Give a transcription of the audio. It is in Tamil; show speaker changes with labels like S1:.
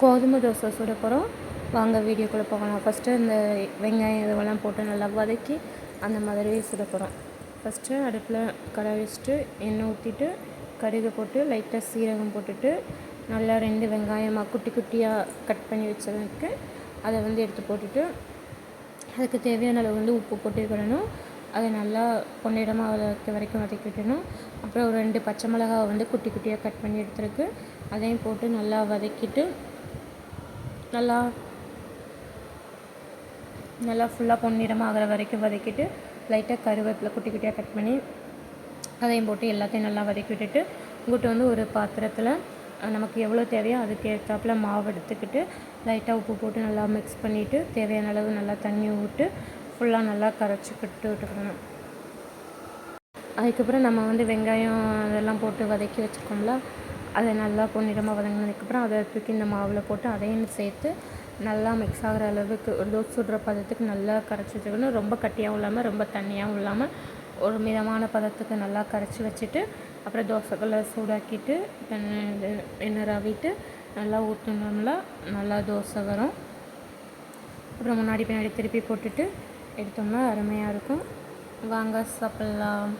S1: கோதுமை தோசை சுட போகிறோம். வாங்க வீடியோக்குள்ளே போகலாம். ஃபஸ்ட்டு இந்த வெங்காயம் இதுவெல்லாம் போட்டு நல்லா வதக்கி அந்த மாதிரியே சுட போகிறோம். ஃபஸ்ட்டு அடுப்பில் கடாய் வச்சுட்டு எண்ணெய் ஊற்றிட்டு கடுகு போட்டு லைட்டாக சீரகம் போட்டுட்டு நல்லா 2 வெங்காயமாக குட்டி குட்டியாக கட் பண்ணி வச்சதுக்கு அதை எடுத்து போட்டுட்டு அதுக்கு தேவையான அளவு உப்பு போட்டுக்கிடணும். அதை நல்லா பொன்னிறமாக வரைக்கும் வதக்கி விட்டணும். அப்புறம் ஒரு 2 பச்சை மிளகாவை குட்டி குட்டியாக கட் பண்ணி எடுத்துருக்கு. அதையும் போட்டு நல்லா வதக்கிட்டு நல்லா ஃபுல்லாக பொன்னிறமாக ஆகிற வரைக்கும் வதக்கிட்டு லைட்டாக கருவேப்பிலை குட்டி குட்டியாக கட் பண்ணி அதையும் போட்டு எல்லாத்தையும் நல்லா வதக்கி விட்டுட்டு உங்கள்கிட்ட ஒரு பாத்திரத்தில் நமக்கு எவ்வளோ தேவையோ அதுக்கு ஏற்றாப்பில் மாவு எடுத்துக்கிட்டு லைட்டாக உப்பு போட்டு நல்லா மிக்ஸ் பண்ணிவிட்டு தேவையான அளவு நல்லா தண்ணி விட்டு ஃபுல்லாக நல்லா கரைச்சிக்கிட்டு விட்டுக்கணும். அதுக்கப்புறம் நம்ம வெங்காயம் அதெல்லாம் போட்டு வதக்கி வச்சுருக்கோம்ல, அதை நல்லா பொன்னிறமாக வதங்கினதுக்கப்புறம் அதை தூக்கி இந்த மாவில் போட்டு அதையும் சேர்த்து நல்லா மிக்ஸ் ஆகிற அளவுக்கு ஒரு தோசை சுடுற பதத்துக்கு நல்லா கரைச்சி வச்சுக்கணும். ரொம்ப கட்டியாகவும் இல்லாமல் ரொம்ப தண்ணியாகவும் இல்லாமல் ஒரு மிதமான பதத்துக்கு நல்லா கரைச்சி வச்சுட்டு அப்புறம் தோசைகளை சூடாக்கிட்டு எண்ணெய் ரவிட்டு நல்லா ஊற்றினோம்ல நல்லா தோசை வரும். அப்புறம் முன்னாடி பின்னாடி திருப்பி போட்டுட்டு எடுத்தோம்னா அருமையாக இருக்கும். வாங்க சாப்பிட்லாம்.